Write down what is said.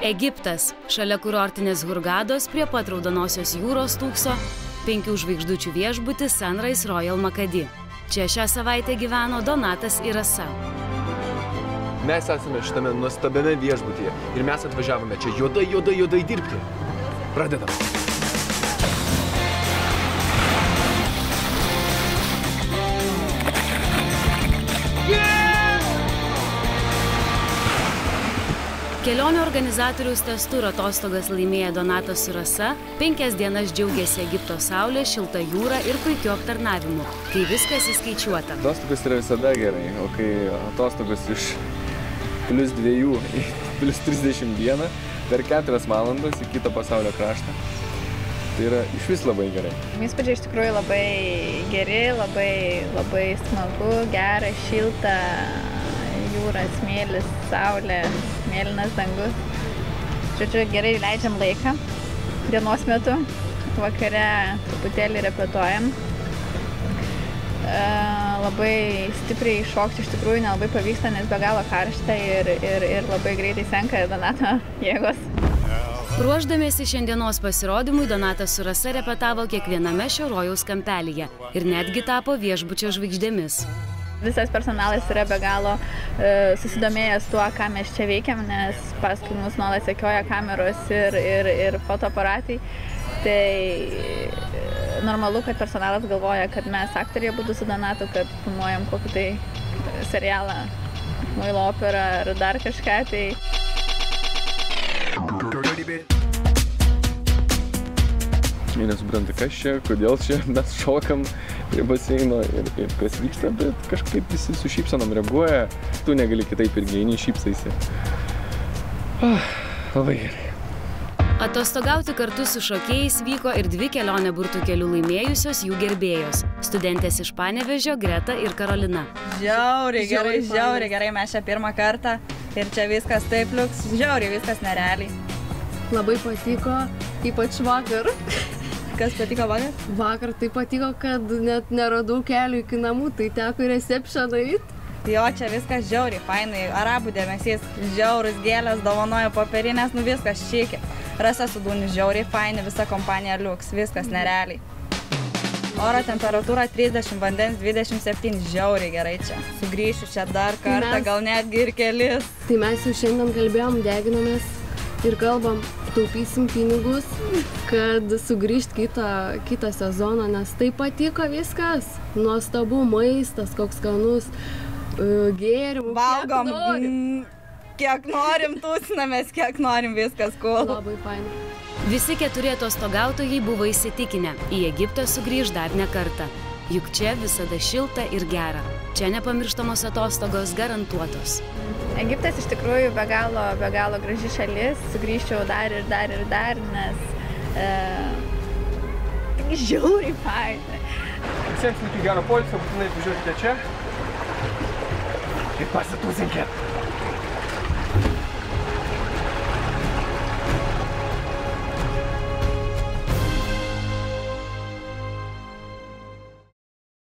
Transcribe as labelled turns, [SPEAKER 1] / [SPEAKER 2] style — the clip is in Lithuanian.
[SPEAKER 1] Egiptas, šalia kurortinės Hurgados, prie pat Raudonosios jūros stūkso 5 žvaigždučių viešbutis Sunrise Royal Makadi. Čia šią savaitę gyveno Donatas ir Rasa.
[SPEAKER 2] Mes esame šitame nuostabiame viešbutyje ir mes atvažiavome čia juodai dirbti. Pradedam.
[SPEAKER 1] Kelionių organizatoriaus testu ir atostogas laimėję Donatas su Rasa 5 dienas džiaugiasi Egipto saulė, šilta jūra ir puikiu aptarnavimu, kai viskas įskaičiuota.
[SPEAKER 3] Atostogas yra visada gerai, o kai atostogas iš +2 į +31 per 4 valandas į kitą pasaulio kraštą, tai yra išvis labai gerai.
[SPEAKER 4] Įspūdžiai iš tikrųjų labai geri, labai smagu, gera, šilta, jūra, smėlis, saulė, mėlynas dangus. Žodžiu, gerai leidžiam laiką dienos metu, vakare truputėlį repetuojam. Labai stipriai šokti iš tikrųjų nelabai pavyksta, nes be galo karšta ir labai greitai senka Donato jėgos.
[SPEAKER 1] Ruošdamiesi šiandienos pasirodymui, Donatas su Rasa repetavo kiekviename šio rojaus kampelyje ir netgi tapo viešbučio žvaigždėmis.
[SPEAKER 4] Visas personalas yra be galo susidomėjęs tuo, ką mes čia veikiam, nes paskui mus nuolat sekioja kameros ir fotoaparatai. Tai normalu, kad personalas galvoja, kad mes aktoriai abudu su Donatu, kad filmuojam kokį tai serialą, muilo operą ar dar kažką. Tai
[SPEAKER 3] Nesupranta, kas čia, kodėl čia mes šokam prie baseino ir kas vyksta, bet kažkaip visi su šypsenom reaguoja. Tu negali kitaip irgi eini, šypsaisi. Labai gerai.
[SPEAKER 1] Atostogauti kartu su šokėjais vyko ir 2 kelionę burtų kelių laimėjusios jų gerbėjos – studentės iš Panevėžio Greta ir Karolina.
[SPEAKER 5] Žiauriai gerai, mes čia pirmą kartą ir čia viskas taip liuks, žiauriai viskas nerealiai.
[SPEAKER 6] Labai patiko, ypač vakar.
[SPEAKER 5] Kas patiko vakar?
[SPEAKER 6] Vakar tai patiko, kad net neradau kelių iki namų, tai teko recepciją daryti.
[SPEAKER 5] Jo, čia viskas žiauriai, fainai, arabų dėmesys, žiaurus gėlės, dovanojo popierinės, viskas čiki. Rasa su Dūniu žiauriai, faini, visa kompanija liuks, viskas nerealiai. Oro temperatūra 30, vandens 27, žiauriai gerai čia. Sugrįšiu čia dar kartą, gal netgi ir kelis.
[SPEAKER 6] Tai mes jau šiandien kalbėjom, deginomės ir kalbam, taupysim pinigus, kad sugrįžt kitą sezoną, nes tai patiko viskas. Nuostabu maistas, koks skanus, gėrimų.
[SPEAKER 5] Valgom, kiek norim, tūsinamės, kiek norim, viskas cool.
[SPEAKER 6] Labai fainai.
[SPEAKER 1] Visi 4 atostogautojai buvo įsitikinę, į Egiptą sugrįž dar ne kartą. Juk čia visada šilta ir gera. Čia nepamirštamos atostogos garantuotos.
[SPEAKER 4] Egiptas iš tikrųjų be galo graži šalis, sugrįžčiau dar, nes žiauriai fainai.
[SPEAKER 2] Visiems iki gero poilsio, būtinai važiuokite čia ir pasitūsinkit.